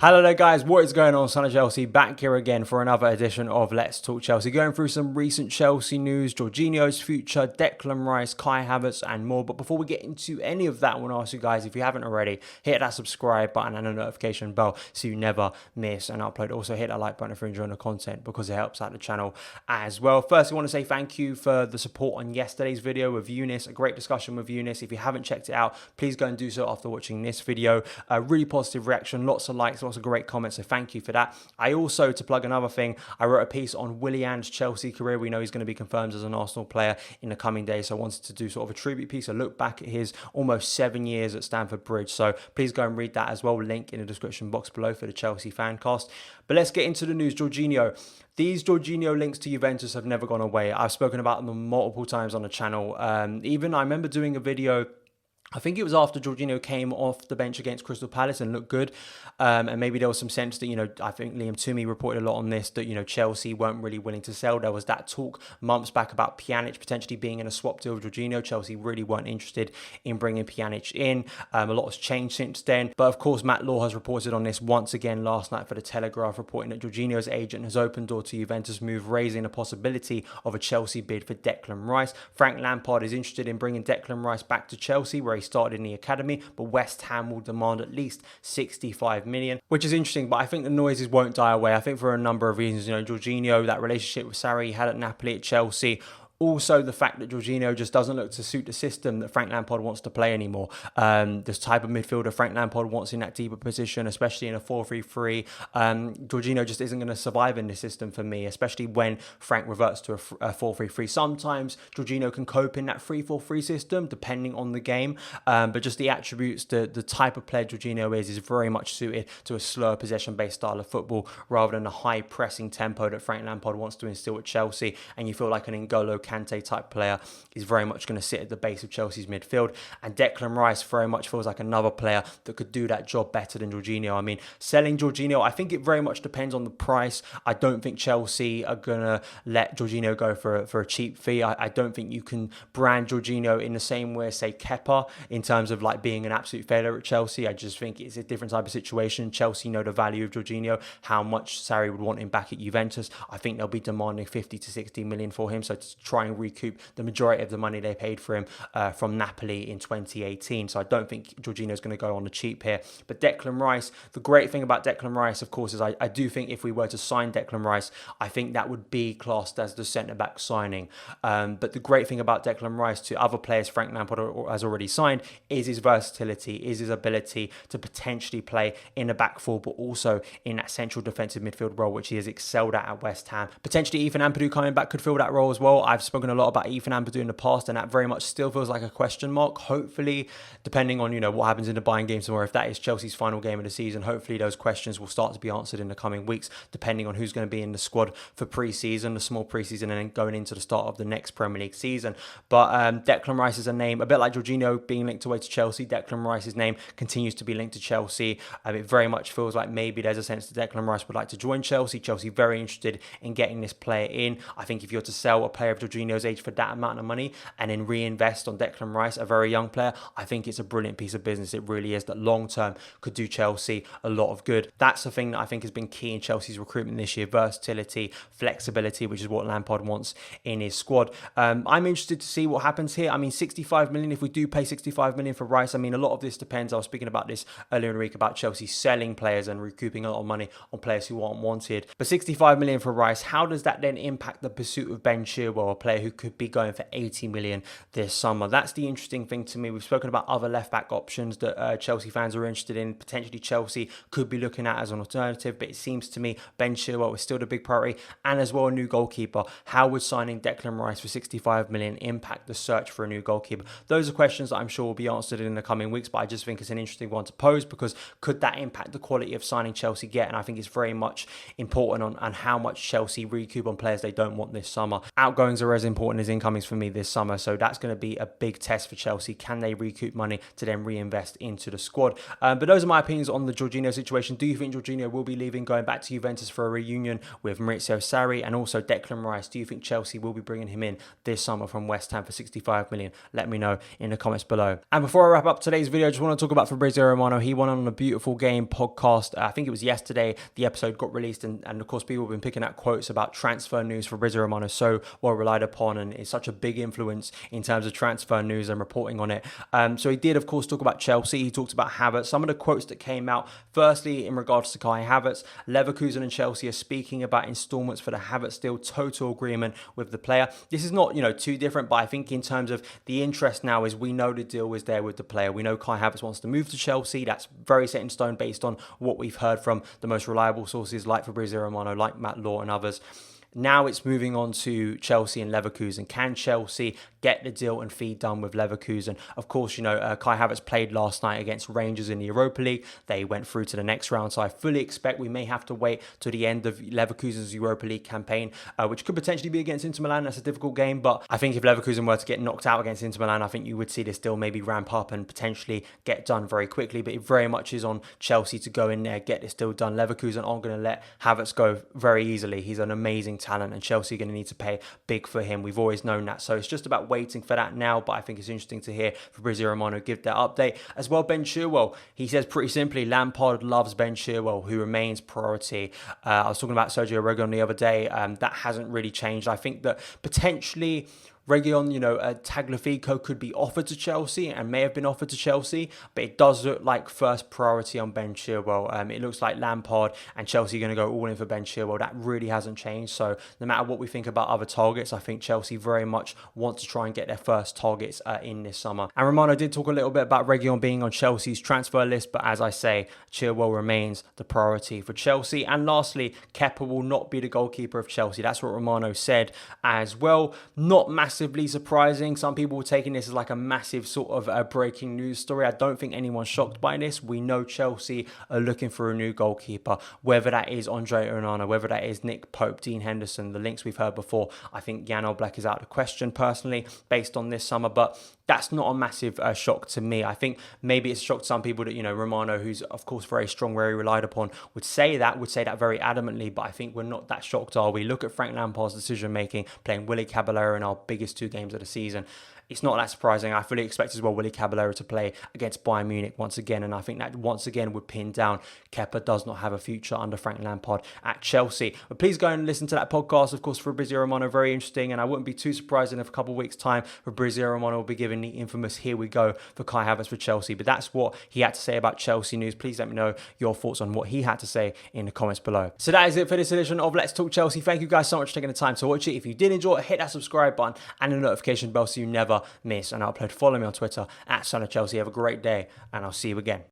Hello there guys, what is going on? Son of Chelsea back here again for another edition of Let's Talk Chelsea. Going through some recent Chelsea news, Jorginho's future, Declan Rice, Kai Havertz and more. But before we get into any of that, I want to ask you guys, if you haven't already, hit that subscribe button and a notification bell so you never miss an upload. Also hit that like button if you're enjoying the content because it helps out the channel as well. First, I want to say thank you for the support on yesterday's video with Eunice, a great discussion with Eunice. If you haven't checked it out, please go and do so after watching this video. A really positive reaction, lots of likes, lots of great comments, so thank you for that. I also, to plug another thing, I wrote a piece on Willian's Chelsea career. We know he's going to be confirmed as an Arsenal player in the coming days, so I wanted to do sort of a tribute piece, a look back at his almost 7 years at Stamford Bridge. So please go and read that as well, link in the description box below for the Chelsea fancast. But let's get into the news. Jorginho. These Jorginho links to Juventus have never gone away. I've spoken about them multiple times on the channel. Even I remember doing a video, I think it was after Jorginho came off the bench against Crystal Palace and looked good. And maybe there was some sense that, I think Liam Toomey reported a lot on this, that, Chelsea weren't really willing to sell. There was that talk months back about Pjanic potentially being in a swap deal with Jorginho. Chelsea really weren't interested in bringing Pjanic in. A lot has changed since then. But of course, Matt Law has reported on this once again last night for The Telegraph, reporting that Jorginho's agent has opened door to Juventus move, raising the possibility of a Chelsea bid for Declan Rice. Frank Lampard is interested in bringing Declan Rice back to Chelsea, where he started in the academy, but West Ham will demand at least 65 million, which is interesting. But I think the noises won't die away. I think for a number of reasons, Jorginho, that relationship with Sarri he had at Napoli, at Chelsea. Also, the fact that Jorginho just doesn't look to suit the system that Frank Lampard wants to play anymore. This type of midfielder Frank Lampard wants in that deeper position, especially in a 4-3-3. Jorginho just isn't going to survive in this system for me, especially when Frank reverts to a 4-3-3. Sometimes Jorginho can cope in that 3-4-3 system, depending on the game. But just the attributes, the type of player Jorginho is very much suited to a slower possession-based style of football rather than the high-pressing tempo that Frank Lampard wants to instill at Chelsea. And you feel like an N'Golo Kante type player is very much going to sit at the base of Chelsea's midfield, and Declan Rice very much feels like another player that could do that job better than Jorginho. I mean, selling Jorginho, I think it very much depends on the price. I don't think Chelsea are going to let Jorginho go for a cheap fee. I don't think you can brand Jorginho in the same way as, say, Kepa, in terms of like being an absolute failure at Chelsea. I just think it's a different type of situation. Chelsea know the value of Jorginho, how much Sarri would want him back at Juventus. I think they'll be demanding 50 to 60 million for him, so to try and recoup the majority of the money they paid for him from Napoli in 2018. So I don't think Jorginho is going to go on the cheap here. But Declan Rice, the great thing about Declan Rice, of course, is I do think if we were to sign Declan Rice, I think that would be classed as the centre-back signing. But the great thing about Declan Rice to other players Frank Lampard has already signed is his versatility, is his ability to potentially play in the back four, but also in that central defensive midfield role, which he has excelled at West Ham. Potentially Ethan Ampadu coming back could fill that role as well. I've spoken a lot about Ethan Ampadu in the past, and that very much still feels like a question mark. Hopefully, depending on what happens in the Bayern game tomorrow, if that is Chelsea's final game of the season, hopefully those questions will start to be answered in the coming weeks, depending on who's going to be in the squad for pre-season, the small pre-season, and then going into the start of the next Premier League season. But Declan Rice is a name, a bit like Jorginho being linked away to Chelsea. Declan Rice's name continues to be linked to Chelsea. It very much feels like maybe there's a sense that Declan Rice would like to join Chelsea. Chelsea very interested in getting this player in. I think if you're to sell a player of Jorginho's age for that amount of money and then reinvest on Declan Rice, a very young player, I think it's a brilliant piece of business. It really is, that long term could do Chelsea a lot of good. That's the thing that I think has been key in Chelsea's recruitment this year: versatility, flexibility, which is what Lampard wants in his squad. I'm interested to see what happens here. I mean, 65 million, if we do pay 65 million for Rice, I mean, a lot of this depends. I was speaking about this earlier in the week about Chelsea selling players and recouping a lot of money on players who aren't wanted. But 65 million for Rice, how does that then impact the pursuit of Ben Chilwell, a player who could be going for 80 million this summer? That's the interesting thing to me. We've spoken about other left-back options that Chelsea fans are interested in. Potentially Chelsea could be looking at as an alternative, but it seems to me Ben Chilwell is still the big priority, and as well a new goalkeeper. How would signing Declan Rice for 65 million impact the search for a new goalkeeper? Those are questions that I'm sure will be answered in the coming weeks, but I just think it's an interesting one to pose, because could that impact the quality of signing Chelsea get? And I think it's very much important on how much Chelsea recoup on players they don't want this summer. Outgoings are never as important as incomings for me this summer. So that's going to be a big test for Chelsea. Can they recoup money to then reinvest into the squad? But those are my opinions on the Jorginho situation. Do you think Jorginho will be leaving, going back to Juventus for a reunion with Maurizio Sarri? And also Declan Rice, do you think Chelsea will be bringing him in this summer from West Ham for 65 million? Let me know in the comments below. And before I wrap up today's video, I just want to talk about Fabrizio Romano. He went on a Beautiful Game podcast. I think it was yesterday. The episode got released, and of course people have been picking out quotes about transfer news. Fabrizio Romano so well relied upon and is such a big influence in terms of transfer news and reporting on it. So he did, of course, talk about Chelsea. He talked about Havertz. Some of the quotes that came out, firstly, in regards to Kai Havertz, Leverkusen and Chelsea are speaking about installments for the Havertz deal, total agreement with the player. This is not, too different, but I think in terms of the interest now is we know the deal is there with the player. We know Kai Havertz wants to move to Chelsea. That's very set in stone based on what we've heard from the most reliable sources like Fabrizio Romano, like Matt Law and others. Now it's moving on to Chelsea and Leverkusen. Can Chelsea get the deal and fee done with Leverkusen? Of course, Kai Havertz played last night against Rangers in the Europa League. They went through to the next round, so I fully expect we may have to wait to the end of Leverkusen's Europa League campaign, which could potentially be against Inter Milan. That's a difficult game, but I think if Leverkusen were to get knocked out against Inter Milan, I think you would see this deal maybe ramp up and potentially get done very quickly. But it very much is on Chelsea to go in there, get this deal done. Leverkusen aren't going to let Havertz go very easily. He's an amazing talent, and Chelsea are going to need to pay big for him. We've always known that. So it's just about waiting for that now. But I think it's interesting to hear Fabrizio Romano give that update. As well, Ben Chilwell, he says pretty simply, Lampard loves Ben Chilwell, who remains priority. I was talking about Sergio Reguilon the other day. That hasn't really changed. I think that potentially Reguilon, Tagliafico could be offered to Chelsea and may have been offered to Chelsea, but it does look like first priority on Ben Chilwell. It looks like Lampard and Chelsea are going to go all in for Ben Chilwell. That really hasn't changed. So no matter what we think about other targets, I think Chelsea very much want to try and get their first targets in this summer. And Romano did talk a little bit about Reguilon being on Chelsea's transfer list, but as I say, Chilwell remains the priority for Chelsea. And lastly, Kepa will not be the goalkeeper of Chelsea. That's what Romano said as well. Not massively surprising. Some people were taking this as like a massive sort of a breaking news story. I don't think anyone's shocked by this. We know Chelsea are looking for a new goalkeeper, whether that is Andre Onana, whether that is Nick Pope, Dean Henderson, the links we've heard before. I think Jan Oblak is out of the question personally based on this summer, but that's not a massive shock to me. I think maybe it's shocked some people that, Romano, who's of course very strong, very relied upon, would say that very adamantly, but I think we're not that shocked, are we? Look at Frank Lampard's decision making, playing Willy Caballero in our biggest two games of the season. It's not that surprising. I fully expect as well Willy Caballero to play against Bayern Munich once again, and I think that once again would pin down Kepa does not have a future under Frank Lampard at Chelsea. But please go and listen to that podcast. Of course, Fabrizio Romano, very interesting, and I wouldn't be too surprised in a couple of weeks' time Fabrizio Romano will be giving the infamous "here we go" for Kai Havertz for Chelsea. But that's what he had to say about Chelsea news. Please let me know your thoughts on what he had to say in the comments below. So that is it for this edition of Let's Talk Chelsea. Thank you guys so much for taking the time to watch it. If you did enjoy it, hit that subscribe button and the notification bell so you never miss an upload. Follow me on Twitter @SonOfChelsea. Have a great day, and I'll see you again.